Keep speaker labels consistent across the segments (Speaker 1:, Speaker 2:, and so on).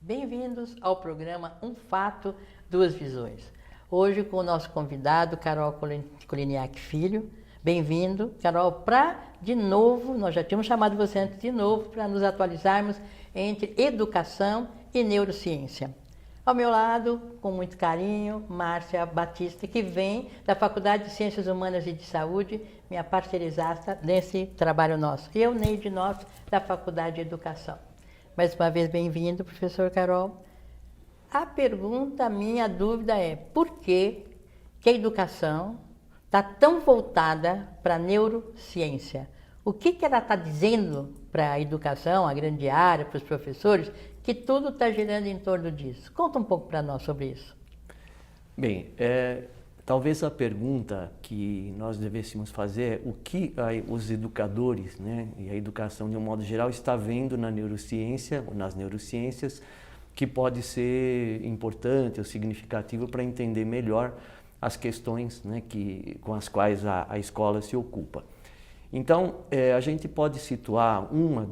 Speaker 1: Bem-vindos ao programa Um Fato, Duas Visões. Hoje com o nosso convidado, Carol Koliniak Filho. Bem-vindo, Carol, de novo, nós já tínhamos chamado você antes de novo, para nos atualizarmos entre educação e neurociência. Ao meu lado, com muito carinho, Márcia Batista, que vem da Faculdade de Ciências Humanas e de Saúde, minha parceirizada nesse trabalho nosso. E eu, Neide Nosso, da Faculdade de Educação. Mais uma vez, bem-vindo, professor Carol. A dúvida é, por que a educação está tão voltada para a neurociência? O que ela está dizendo para a educação, a grande área, para os professores, que tudo está girando em torno disso? Conta um pouco para nós sobre isso.
Speaker 2: Bem, talvez a pergunta que nós devêssemos fazer é o que os educadores, né, e a educação de um modo geral está vendo na neurociência, ou nas neurociências, que pode ser importante ou significativo para entender melhor as questões, né, com as quais a escola se ocupa. Então, a gente pode situar uma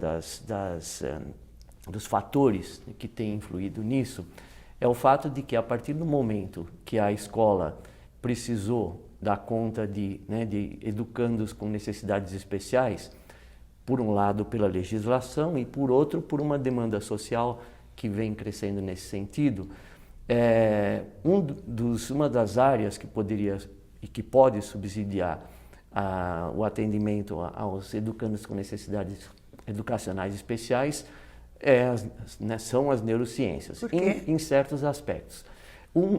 Speaker 2: dos fatores que tem influído nisso, é o fato de que a partir do momento que a escola precisou dar conta de educandos com necessidades especiais, por um lado pela legislação e por outro por uma demanda social que vem crescendo nesse sentido, uma das áreas que poderia e que pode subsidiar o atendimento aos educandos com necessidades educacionais especiais são as neurociências, em certos aspectos.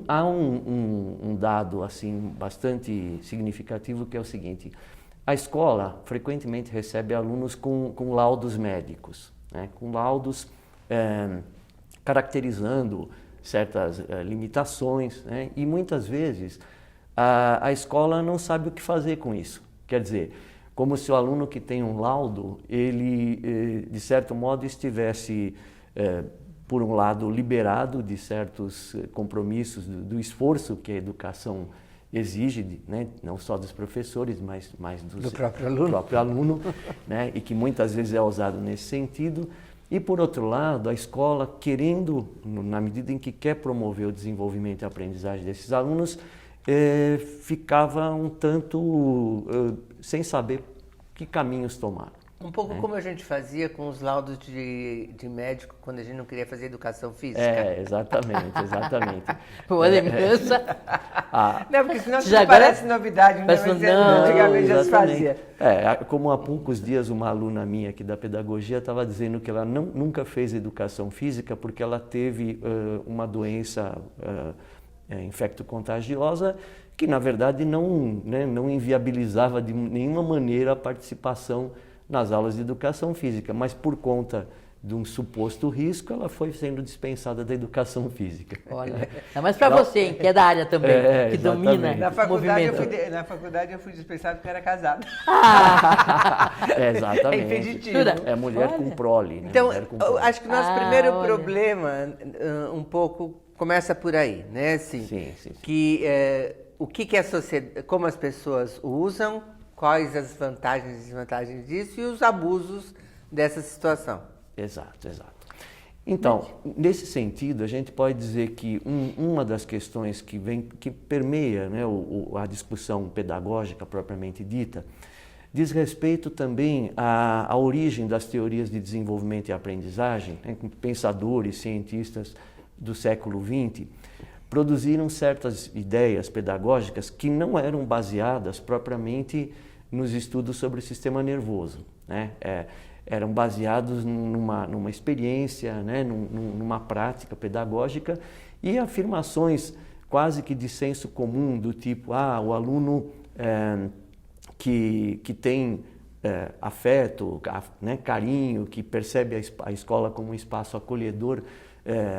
Speaker 2: Há um dado assim, bastante significativo, que é o seguinte: a escola frequentemente recebe alunos com laudos médicos, né, com laudos caracterizando certas limitações, né, e muitas vezes a escola não sabe o que fazer com isso. Quer dizer, como se o aluno que tem um laudo, ele de certo modo estivesse por um lado, liberado de certos compromissos do esforço que a educação exige, né, não só dos professores, mas do próprio aluno, né, e que muitas vezes é usado nesse sentido. E, por outro lado, a escola, querendo, na medida em que quer promover o desenvolvimento e a aprendizagem desses alunos, ficava um tanto sem saber que caminhos tomar.
Speaker 3: Um pouco como a gente fazia com os laudos de médico quando a gente não queria fazer educação física.
Speaker 2: Exatamente.
Speaker 1: Boa lembrança.
Speaker 3: Não, porque senão isso parece novidade, né? Mas antigamente já se fazia.
Speaker 2: Como há poucos dias uma aluna minha aqui da pedagogia estava dizendo que ela nunca fez educação física porque ela teve uma doença infecto-contagiosa que, na verdade, não inviabilizava de nenhuma maneira a participação nas aulas de educação física, mas por conta de um suposto risco, ela foi sendo dispensada da educação física.
Speaker 1: Olha, mas para você, que é da área também, que domina o movimento.
Speaker 3: Na faculdade eu fui dispensado porque era casado.
Speaker 2: Exatamente.
Speaker 3: É impeditivo.
Speaker 2: É mulher com prole. Né?
Speaker 3: Então, acho que o nosso primeiro problema, um pouco, começa por aí, né? Sim. Que o que a sociedade, como as pessoas usam, quais as vantagens e desvantagens disso e os abusos dessa situação.
Speaker 2: Exato. Então, nesse sentido, a gente pode dizer que uma das questões que permeia, né, a discussão pedagógica propriamente dita, diz respeito também à origem das teorias de desenvolvimento e aprendizagem, né, com pensadores, cientistas do século XX, produziram certas ideias pedagógicas que não eram baseadas propriamente nos estudos sobre o sistema nervoso, né? Eram baseados numa experiência, né? numa prática pedagógica e afirmações quase que de senso comum do tipo, o aluno que tem afeto, né? carinho, que percebe a escola como um espaço acolhedor,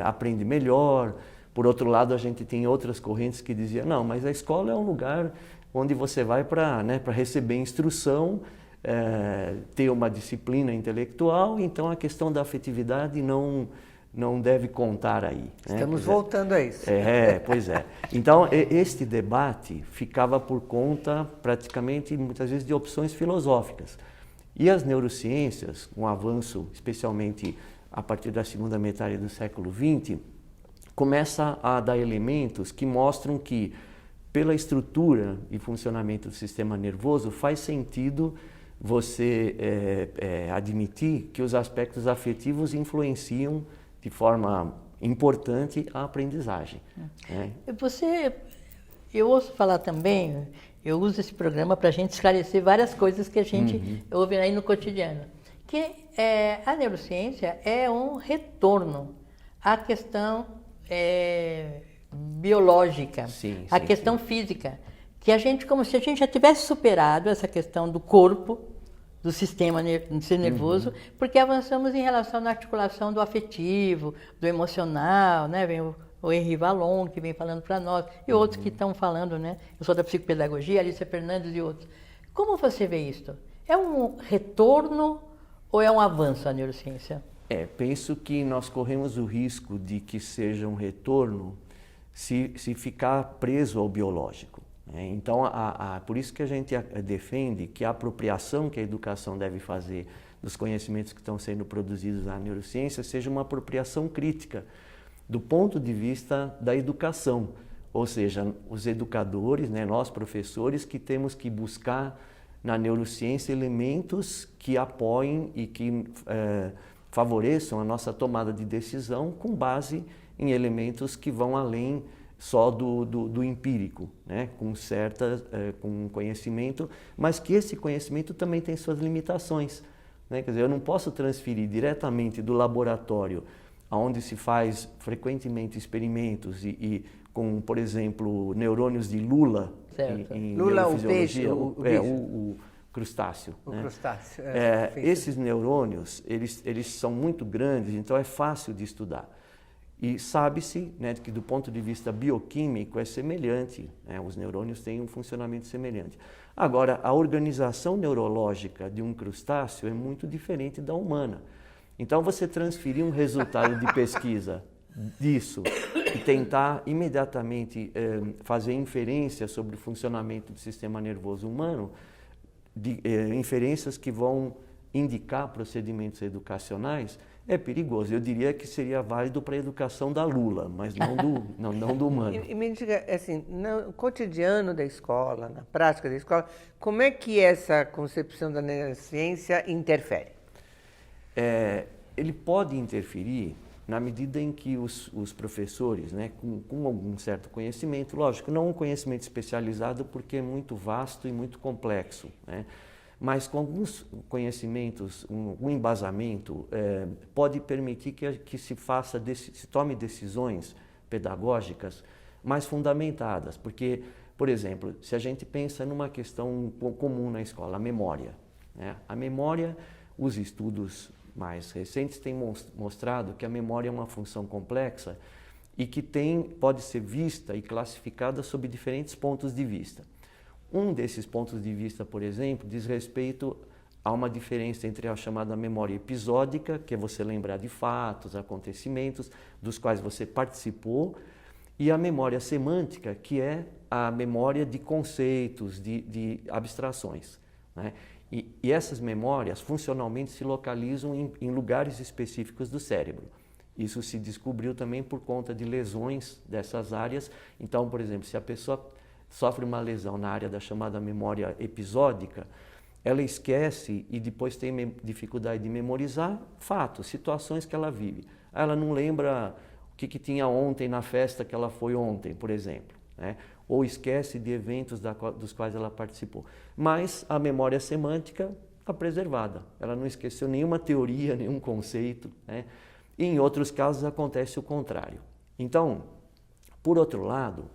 Speaker 2: aprende melhor. Por outro lado, a gente tem outras correntes que diziam, não, mas a escola é um lugar onde você vai para receber instrução, ter uma disciplina intelectual, então a questão da afetividade não deve contar aí.
Speaker 3: Estamos voltando a isso.
Speaker 2: Pois é. Então, este debate ficava por conta, praticamente, muitas vezes, de opções filosóficas. E as neurociências, com o avanço, especialmente a partir da segunda metade do século XX, começa a dar elementos que mostram que, pela estrutura e funcionamento do sistema nervoso, faz sentido você admitir que os aspectos afetivos influenciam de forma importante a aprendizagem.
Speaker 1: Eu ouço falar também, eu uso esse programa para a gente esclarecer várias coisas que a gente ouve aí no cotidiano, que a neurociência é um retorno à questão biológica, à questão física, que a gente, como se a gente já tivesse superado essa questão do corpo, do sistema nervoso, porque avançamos em relação à articulação do afetivo, do emocional, né? Vem o Henri Vallon, que vem falando para nós, e outros que estão falando, né? Eu sou da psicopedagogia, Alicia Fernandes e outros. Como você vê isso? É um retorno ou é um avanço a neurociência?
Speaker 2: Penso que nós corremos o risco de que seja um retorno se ficar preso ao biológico. Então, por isso que a gente defende que a apropriação que a educação deve fazer dos conhecimentos que estão sendo produzidos na neurociência seja uma apropriação crítica do ponto de vista da educação, ou seja, os educadores, nós professores, que temos que buscar na neurociência elementos que apoiem e que favoreçam a nossa tomada de decisão com base em elementos que vão além só do empírico, com conhecimento, mas que esse conhecimento também tem suas limitações. Quer dizer, eu não posso transferir diretamente do laboratório, onde se faz frequentemente experimentos com, por exemplo, neurônios de lula, em
Speaker 3: lula, o peixe,
Speaker 2: o crustáceo.
Speaker 3: O crustáceo.
Speaker 2: Esses neurônios, eles são muito grandes, então é fácil de estudar. E sabe-se que do ponto de vista bioquímico é semelhante, os neurônios têm um funcionamento semelhante. Agora, a organização neurológica de um crustáceo é muito diferente da humana. Então, você transferir um resultado de pesquisa disso e tentar imediatamente fazer inferência sobre o funcionamento do sistema nervoso humano, inferências que vão indicar procedimentos educacionais, é perigoso. Eu diria que seria válido para a educação da lula, mas não do humano.
Speaker 3: E me diga, assim, no cotidiano da escola, na prática da escola, como é que essa concepção da neurociência interfere?
Speaker 2: Ele pode interferir na medida em que os professores, com algum certo conhecimento, lógico, não um conhecimento especializado porque é muito vasto e muito complexo, mas com alguns conhecimentos, um embasamento, pode permitir que se tome decisões pedagógicas mais fundamentadas. Porque, por exemplo, se a gente pensa numa questão comum na escola, a memória. A memória, os estudos mais recentes têm mostrado que a memória é uma função complexa e que pode ser vista e classificada sob diferentes pontos de vista. Um desses pontos de vista, por exemplo, diz respeito a uma diferença entre a chamada memória episódica, que é você lembrar de fatos, acontecimentos, dos quais você participou, e a memória semântica, que é a memória de conceitos, de abstrações. E essas memórias, funcionalmente, se localizam em lugares específicos do cérebro. Isso se descobriu também por conta de lesões dessas áreas. Então, por exemplo, se a pessoa sofre uma lesão na área da chamada memória episódica, ela esquece e depois tem dificuldade de memorizar fatos, situações que ela vive. Ela não lembra o que tinha ontem na festa que ela foi ontem, por exemplo, ou esquece de eventos dos quais ela participou. Mas a memória semântica está preservada, ela não esqueceu nenhuma teoria, nenhum conceito. E em outros casos acontece o contrário. Então, por outro lado,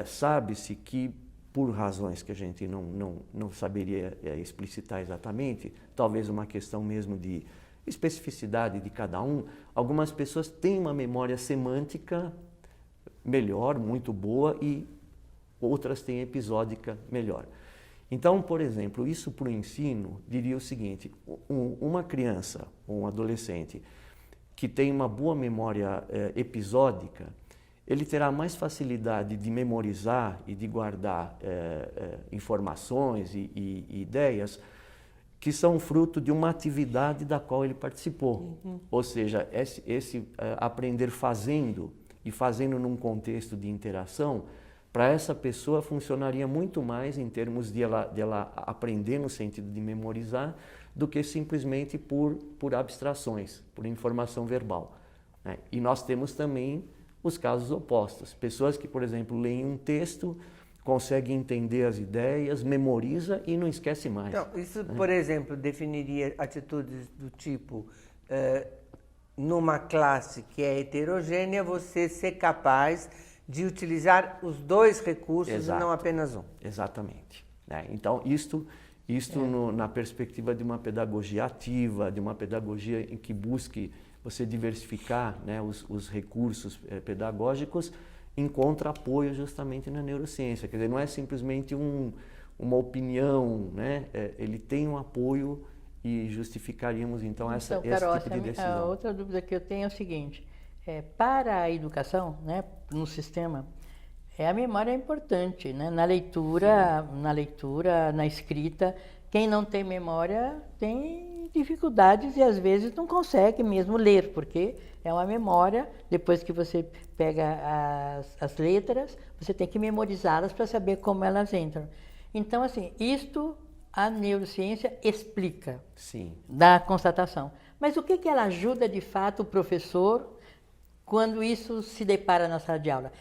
Speaker 2: sabe-se que, por razões que a gente não saberia explicitar exatamente, talvez uma questão mesmo de especificidade de cada um, algumas pessoas têm uma memória semântica melhor, muito boa, e outras têm episódica melhor. Então, por exemplo, isso para o ensino diria o seguinte, uma criança ou um adolescente que tem uma boa memória episódica, ele terá mais facilidade de memorizar e de guardar informações e ideias que são fruto de uma atividade da qual ele participou. Ou seja, esse aprender fazendo e fazendo num contexto de interação, para essa pessoa funcionaria muito mais em termos de ela aprender no sentido de memorizar do que simplesmente por abstrações, por informação verbal, né? E nós temos também os casos opostos. Pessoas que, por exemplo, leem um texto, conseguem entender as ideias, memoriza e não esquece mais.
Speaker 3: Então, isso, por exemplo, definiria atitudes do tipo, numa classe que é heterogênea, você ser capaz de utilizar os dois recursos. Exato. E não apenas um.
Speaker 2: Exatamente. Né? Então, isto na perspectiva de uma pedagogia ativa, de uma pedagogia em que busque você diversificar, né, os recursos pedagógicos, encontra apoio justamente na neurociência. Quer dizer, não é simplesmente uma opinião, né? Ele tem um apoio e justificaríamos então esse
Speaker 1: Carol,
Speaker 2: tipo de decisão.
Speaker 1: A outra dúvida que eu tenho é o seguinte, para a educação, né, no sistema, a memória é importante, né? Na leitura, na escrita, quem não tem memória tem dificuldades e às vezes não consegue mesmo ler, porque é uma memória, depois que você pega as letras, você tem que memorizá-las para saber como elas entram. Então, assim, isto a neurociência explica.
Speaker 2: Sim.
Speaker 1: Da constatação. Mas o que ela ajuda de fato o professor quando isso se depara na sala de aula?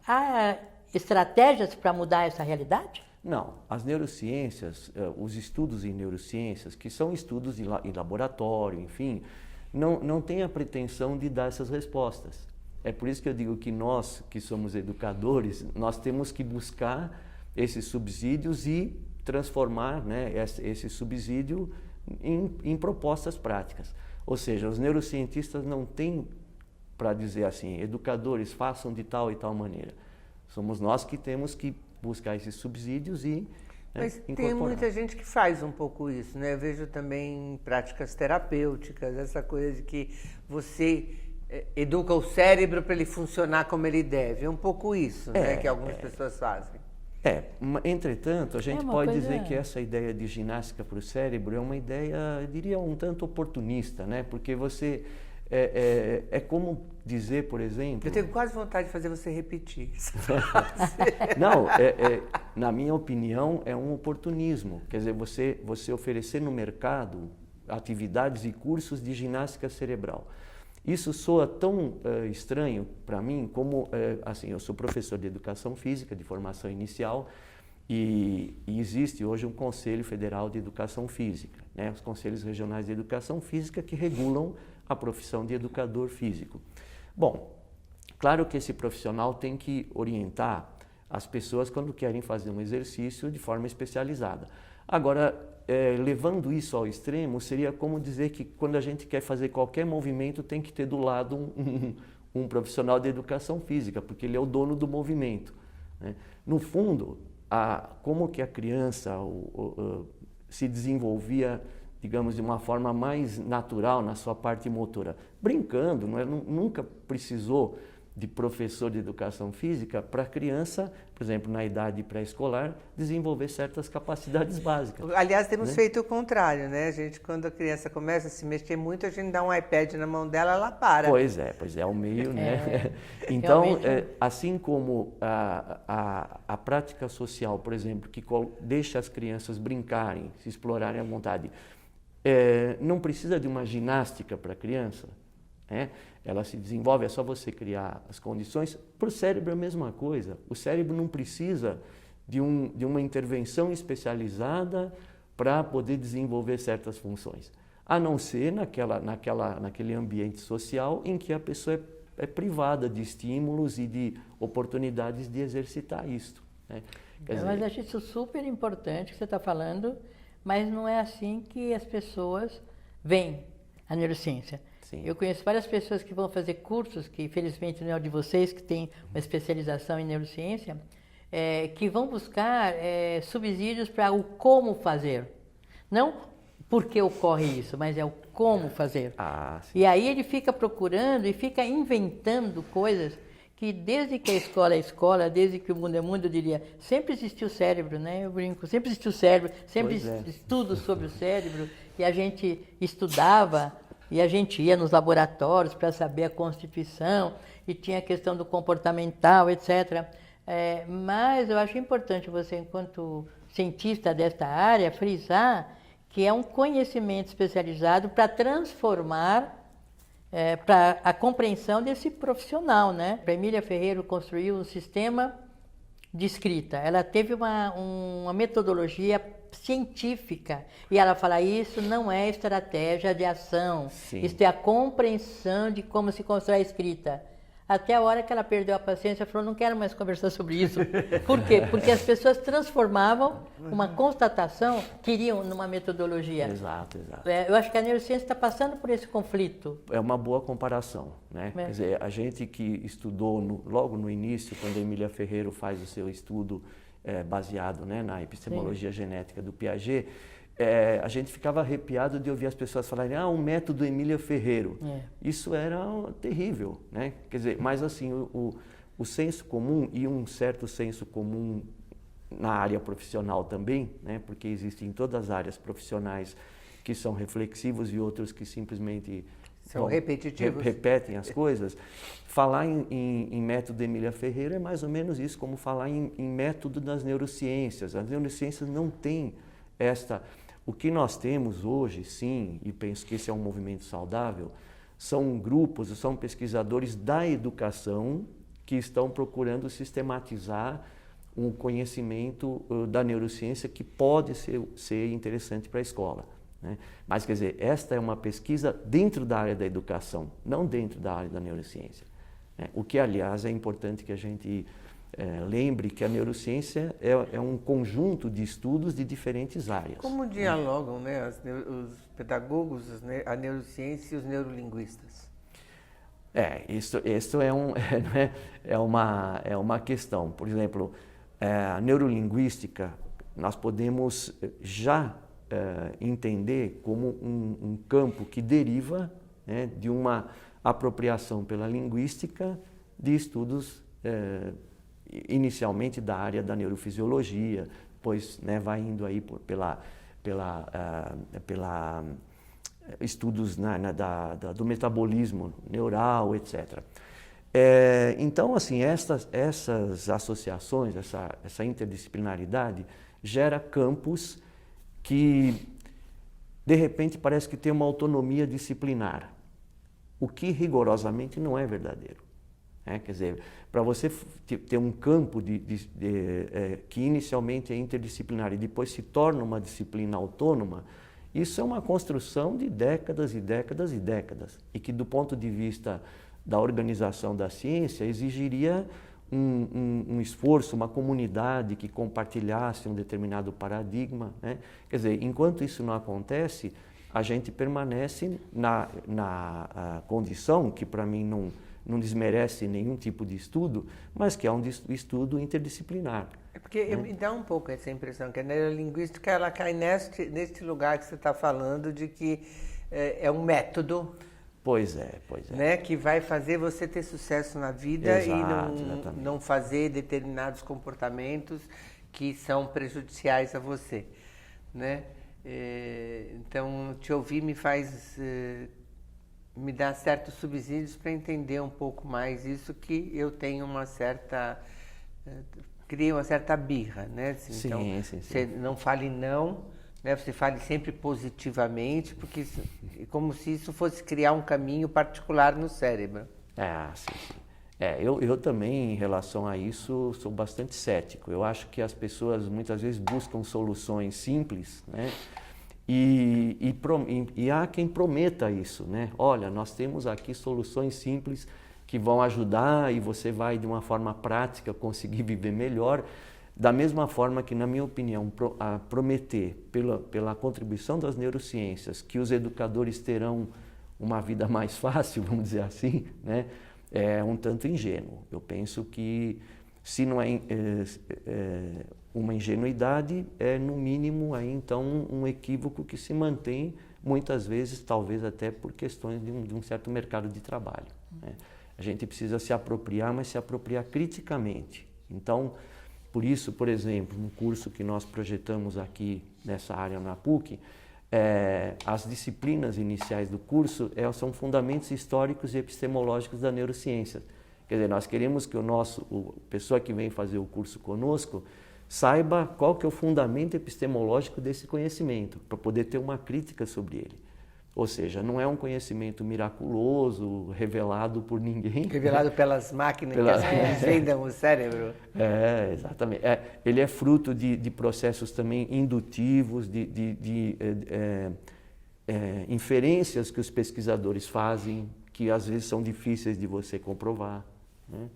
Speaker 1: Há estratégias para mudar essa realidade?
Speaker 2: Não. As neurociências, os estudos em neurociências, que são estudos em laboratório, enfim, não têm a pretensão de dar essas respostas. É por isso que eu digo que nós, que somos educadores, nós temos que buscar esses subsídios e transformar, né, esse subsídio em propostas práticas. Ou seja, os neurocientistas não têm para dizer assim, educadores façam de tal e tal maneira. Somos nós que temos que buscar esses subsídios e
Speaker 3: Mas tem muita gente que faz um pouco isso, né? Eu vejo também práticas terapêuticas, essa coisa de que você educa o cérebro para ele funcionar como ele deve. É um pouco isso, né, que algumas pessoas fazem.
Speaker 2: Entretanto, a gente pode dizer que essa ideia de ginástica para o cérebro é uma ideia, eu diria, um tanto oportunista, né? Porque você... É como dizer, por exemplo...
Speaker 3: Eu tenho quase vontade de fazer você repetir.
Speaker 2: Não, na minha opinião, é um oportunismo. Quer dizer, você oferecer no mercado atividades e cursos de ginástica cerebral. Isso soa tão estranho para mim como, assim, eu sou professor de educação física, de formação inicial, e existe hoje um Conselho Federal de Educação Física, né? Os Conselhos Regionais de Educação Física que regulam a profissão de educador físico. Bom, claro que esse profissional tem que orientar as pessoas quando querem fazer um exercício de forma especializada. Agora, levando isso ao extremo, seria como dizer que quando a gente quer fazer qualquer movimento tem que ter do lado um profissional de educação física, porque ele é o dono do movimento, né? No fundo, como que a criança se desenvolvia, digamos, de uma forma mais natural na sua parte motora, brincando, nunca precisou de professor de educação física para a criança, por exemplo, na idade pré-escolar, desenvolver certas capacidades básicas.
Speaker 3: Aliás, temos feito o contrário, né? A gente, quando a criança começa a se mexer muito, a gente dá um iPad na mão dela, ela para.
Speaker 2: Pois é o meio, né? Então, assim como a prática social, por exemplo, que deixa as crianças brincarem, se explorarem à vontade, não precisa de uma ginástica para a criança, né? Ela se desenvolve, é só você criar as condições. Para o cérebro é a mesma coisa. O cérebro não precisa de uma intervenção especializada para poder desenvolver certas funções, a não ser naquele ambiente social em que a pessoa é privada de estímulos e de oportunidades de exercitar isto, né?
Speaker 1: Mas acho isso super importante que você está falando, mas não é assim que as pessoas veem a neurociência.
Speaker 2: Sim.
Speaker 1: Eu conheço várias pessoas que vão fazer cursos, que infelizmente não é o de vocês, que tem uma especialização em neurociência, que vão buscar subsídios para o como fazer. Não por que ocorre isso, mas é o como fazer. E aí ele fica procurando e fica inventando coisas que desde que a escola é escola, desde que o mundo é mundo, eu diria, sempre existiu o cérebro, né? Eu brinco, sempre existiu o cérebro, sempre estudo sobre o cérebro, e a gente estudava, e a gente ia nos laboratórios para saber a constituição, e tinha a questão do comportamental, etc. Mas eu acho importante você, enquanto cientista desta área, frisar que é um conhecimento especializado para transformar para a compreensão desse profissional, né? A Emília Ferreiro construiu um sistema de escrita. Ela teve uma metodologia científica e ela fala, isso não é estratégia de ação, isso é a compreensão de como se constrói a escrita. Até a hora que ela perdeu a paciência, falou, não quero mais conversar sobre isso. Por quê? Porque as pessoas transformavam uma constatação, queriam numa metodologia.
Speaker 2: Exato.
Speaker 1: Eu acho que a neurociência está passando por esse conflito.
Speaker 2: É uma boa comparação, né? Quer dizer, a gente que estudou logo no início, quando a Emília Ferreiro faz o seu estudo baseado, né, na epistemologia genética do Piaget, a gente ficava arrepiado de ouvir as pessoas falarem, o método Emília Ferreiro. Isso era terrível, né? Quer dizer, mas assim, o senso comum e um certo senso comum na área profissional também, né? Porque existem todas as áreas profissionais que são reflexivos e outros que simplesmente
Speaker 3: são repetitivos.
Speaker 2: Repetem as coisas. Falar em método Emília Ferreiro é mais ou menos isso, como falar em método das neurociências. As neurociências não têm O que nós temos hoje, sim, e penso que esse é um movimento saudável, são grupos, são pesquisadores da educação que estão procurando sistematizar um conhecimento da neurociência que pode ser interessante para a escola, né? Mas, quer dizer, esta é uma pesquisa dentro da área da educação, não dentro da área da neurociência, né? O que, aliás, é importante que a gente lembre que a neurociência é um conjunto de estudos de diferentes áreas.
Speaker 3: Como dialogam, né, os pedagogos, a neurociência e os neurolinguistas?
Speaker 2: Isso é uma questão. Por exemplo, a neurolinguística, nós podemos já entender como um campo que deriva, né, de uma apropriação pela linguística de estudos inicialmente da área da neurofisiologia, depois, né, vai indo aí pela estudos do metabolismo neural, etc. Então, assim, essas associações, essa interdisciplinaridade gera campos que, de repente, parece que tem uma autonomia disciplinar, o que rigorosamente não é verdadeiro. Quer dizer, para você ter um campo que inicialmente é interdisciplinar e depois se torna uma disciplina autônoma, isso é uma construção de décadas e décadas e décadas, e que, do ponto de vista da organização da ciência, exigiria um esforço, uma comunidade que compartilhasse um determinado paradigma, né? Quer dizer, enquanto isso não acontece, a gente permanece na condição que, para mim, não desmerece nenhum tipo de estudo, mas que é um estudo interdisciplinar.
Speaker 3: É porque me dá um pouco essa impressão que a neurolinguística ela cai neste lugar que você está falando de que é um método.
Speaker 2: Pois é.
Speaker 3: Né, que vai fazer você ter sucesso na vida.
Speaker 2: Exato,
Speaker 3: e não fazer determinados comportamentos que são prejudiciais a você, né? Então, te ouvir me dá certos subsídios para entender um pouco mais isso, que eu tenho criei uma certa birra, né? Assim, então, você não fale não, né? Você fale sempre positivamente, porque é como se isso fosse criar um caminho particular no cérebro.
Speaker 2: Sim. Eu também, em relação a isso, sou bastante cético. Eu acho que as pessoas muitas vezes buscam soluções simples, né? E há quem prometa isso, né? Olha, nós temos aqui soluções simples que vão ajudar e você vai, de uma forma prática, conseguir viver melhor. Da mesma forma que, na minha opinião, prometer, pela contribuição das neurociências, que os educadores terão uma vida mais fácil, vamos dizer assim, né? É um tanto ingênuo. Eu penso que Se não é uma ingenuidade, é no mínimo aí então um equívoco que se mantém muitas vezes, talvez até por questões de um certo mercado de trabalho, né? A gente precisa se apropriar, mas se apropriar criticamente. Então, por isso, por exemplo, no curso que nós projetamos aqui nessa área na PUC, as disciplinas iniciais do curso são fundamentos históricos e epistemológicos da neurociência. Quer dizer, nós queremos que a pessoa que vem fazer o curso conosco saiba qual que é o fundamento epistemológico desse conhecimento, para poder ter uma crítica sobre ele. Ou seja, não é um conhecimento miraculoso, revelado por ninguém.
Speaker 3: Revelado pelas máquinas que desvendam o cérebro.
Speaker 2: Exatamente. Ele é fruto de processos também indutivos, de inferências que os pesquisadores fazem, que às vezes são difíceis de você comprovar, né?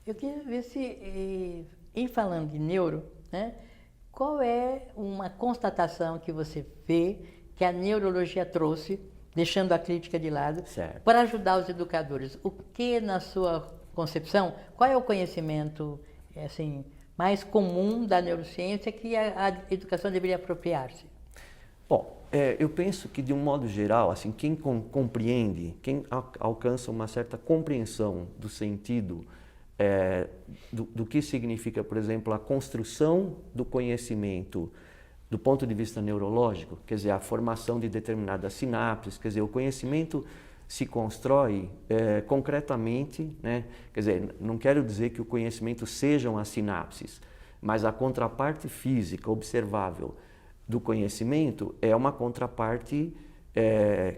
Speaker 1: Eu queria ver se, em falando de neuro, né, qual é uma constatação que você vê que a neurologia trouxe, deixando a crítica de lado, para ajudar os educadores? O que, na sua concepção, qual é o conhecimento assim, mais comum da neurociência que a educação deveria apropriar-se?
Speaker 2: Bom, eu penso que, de um modo geral, assim, quem compreende, quem alcança uma certa compreensão do sentido do que significa, por exemplo, a construção do conhecimento do ponto de vista neurológico, quer dizer, a formação de determinadas sinapses, quer dizer, o conhecimento se constrói concretamente, né? Quer dizer, não quero dizer que o conhecimento sejam as sinapses, mas a contraparte física observável do conhecimento é uma contraparte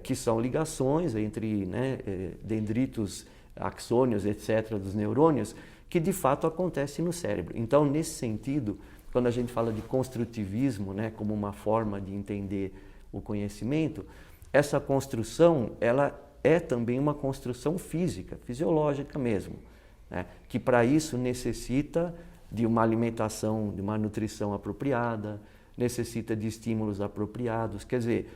Speaker 2: que são ligações entre, né, dendritos, axônios, etc., dos neurônios, que de fato acontece no cérebro. Então, nesse sentido, quando a gente fala de construtivismo, né, como uma forma de entender o conhecimento, essa construção, ela é também uma construção física, fisiológica mesmo, né, que para isso necessita de uma alimentação, de uma nutrição apropriada, necessita de estímulos apropriados. Quer dizer,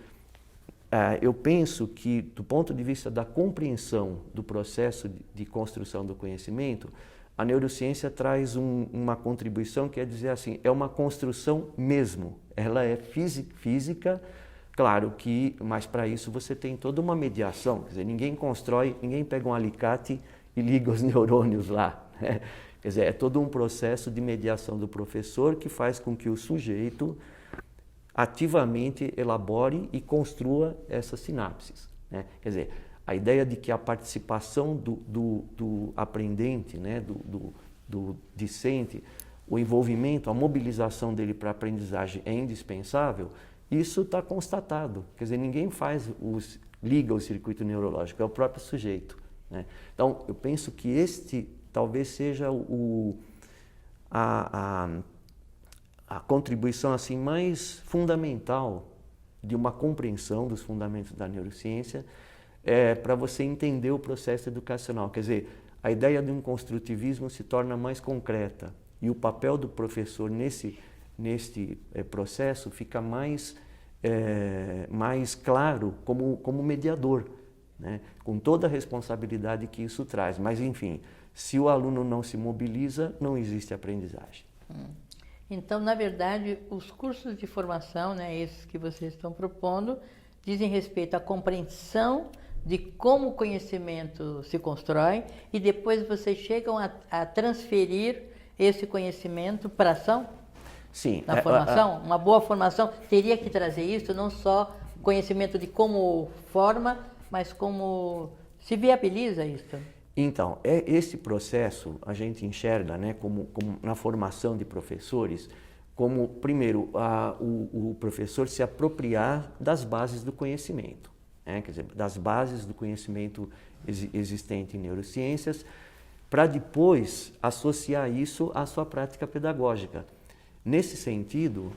Speaker 2: eu penso que, do ponto de vista da compreensão do processo de construção do conhecimento, a neurociência traz uma contribuição que é dizer assim, é uma construção mesmo. Ela é física, claro que, mas para isso você tem toda uma mediação. Quer dizer, ninguém pega um alicate e liga os neurônios lá, né? Quer dizer, é todo um processo de mediação do professor que faz com que o sujeito ativamente elabore e construa essas sinapses, né? Quer dizer, a ideia de que a participação do aprendente, né, do discente, o envolvimento, a mobilização dele para a aprendizagem é indispensável, isso está constatado. Quer dizer, ninguém liga o circuito neurológico, é o próprio sujeito, né? Então, eu penso que este talvez seja a contribuição assim, mais fundamental de uma compreensão dos fundamentos da neurociência, para você entender o processo educacional. Quer dizer, a ideia de um construtivismo se torna mais concreta e o papel do professor nesse processo fica mais claro como mediador, né? Com toda a responsabilidade que isso traz. Mas, enfim, se o aluno não se mobiliza, não existe aprendizagem.
Speaker 1: Então, na verdade, os cursos de formação, né, esses que vocês estão propondo, dizem respeito à compreensão de como o conhecimento se constrói e depois vocês chegam a transferir esse conhecimento para a ação?
Speaker 2: Sim.
Speaker 1: Na formação? Uma boa formação teria que trazer isso, não só conhecimento de como forma, mas como se viabiliza isso.
Speaker 2: Então, esse processo a gente enxerga, né, como na formação de professores, como, primeiro, o professor se apropriar das bases do conhecimento, né, quer dizer, das bases do conhecimento existente em neurociências, para depois associar isso à sua prática pedagógica. Nesse sentido,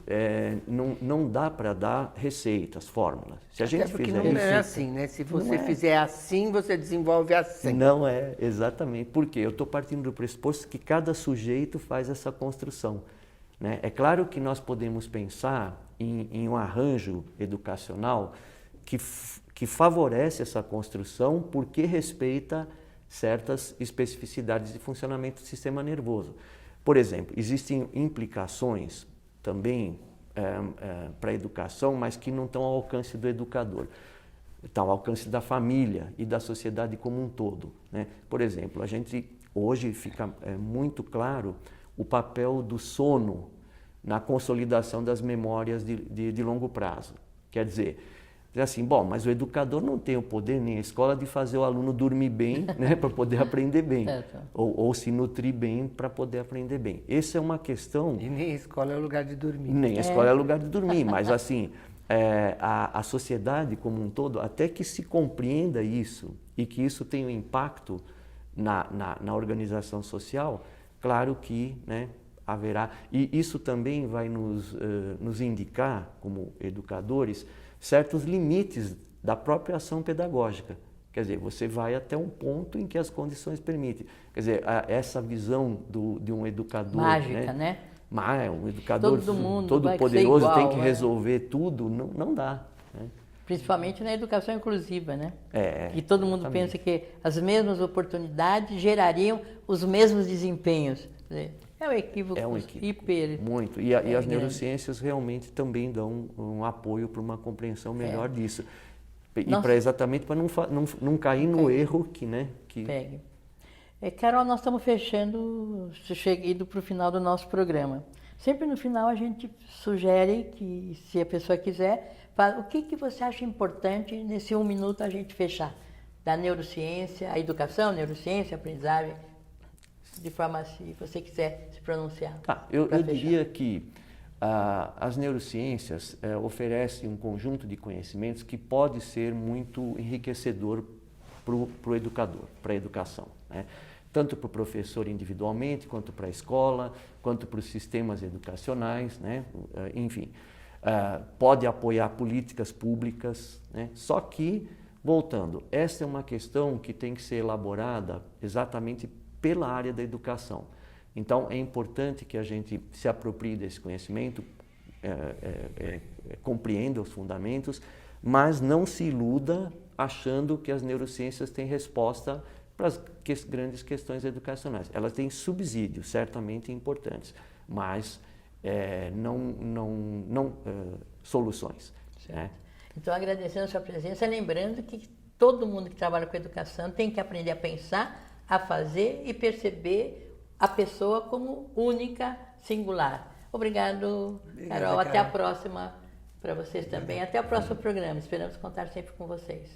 Speaker 2: não dá para dar receitas, fórmulas. Se a gente
Speaker 3: porque
Speaker 2: fizer
Speaker 3: não é assim, né? Se você fizer assim, você desenvolve assim.
Speaker 2: Não é, exatamente. Por quê? Eu estou partindo do pressuposto que cada sujeito faz essa construção, né? É claro que nós podemos pensar em um arranjo educacional que favorece essa construção porque respeita certas especificidades de funcionamento do sistema nervoso. Por exemplo, existem implicações também para a educação, mas que não estão ao alcance do educador. Estão ao alcance da família e da sociedade como um todo, né? Por exemplo, a gente hoje fica muito claro o papel do sono na consolidação das memórias de longo prazo. Quer dizer assim, bom, mas o educador não tem o poder, nem a escola, de fazer o aluno dormir bem, né, para poder aprender bem, ou se nutrir bem para poder aprender bem. Essa é uma questão...
Speaker 3: E nem a escola é o lugar de dormir.
Speaker 2: Nem a escola é o lugar de dormir, mas assim, a sociedade como um todo, até que se compreenda isso e que isso tenha um impacto na organização social, claro que, né, haverá. E isso também vai nos indicar, como educadores, certos limites da própria ação pedagógica. Quer dizer, você vai até um ponto em que as condições permitem. Quer dizer, essa visão de um educador...
Speaker 1: Mágica, né?
Speaker 2: Um educador todo poderoso tem que resolver tudo, não dá. Né?
Speaker 1: Principalmente na educação inclusiva, né? E todo mundo
Speaker 2: exatamente.
Speaker 1: pensa que as mesmas oportunidades gerariam os mesmos desempenhos. É um equívoco, hiper...
Speaker 2: Muito. E as neurociências realmente também dão um apoio para uma compreensão melhor disso. E exatamente para não cair no erro que...
Speaker 1: Pegue. Carol, nós estamos chegando para o final do nosso programa. Sempre no final a gente sugere que, se a pessoa quiser, o que você acha importante nesse 1 minuto a gente fechar? Da neurociência, a educação, neurociência, aprendizagem, de forma, se você quiser se pronunciar.
Speaker 2: Eu diria que as neurociências oferecem um conjunto de conhecimentos que pode ser muito enriquecedor para o educador, para a educação, né? Tanto para o professor individualmente, quanto para a escola, quanto para os sistemas educacionais, né? Enfim, pode apoiar políticas públicas, né? Só que, voltando, essa é uma questão que tem que ser elaborada exatamente pela área da educação. Então, é importante que a gente se aproprie desse conhecimento, compreenda os fundamentos, mas não se iluda achando que as neurociências têm resposta para as grandes questões educacionais. Elas têm subsídios, certamente importantes, mas não soluções. Né?
Speaker 1: Então, agradecendo a sua presença, lembrando que todo mundo que trabalha com educação tem que aprender a pensar, a fazer e perceber a pessoa como única, singular. Obrigado, Carol. Até a próxima para vocês também. Até o próximo programa. Esperamos contar sempre com vocês.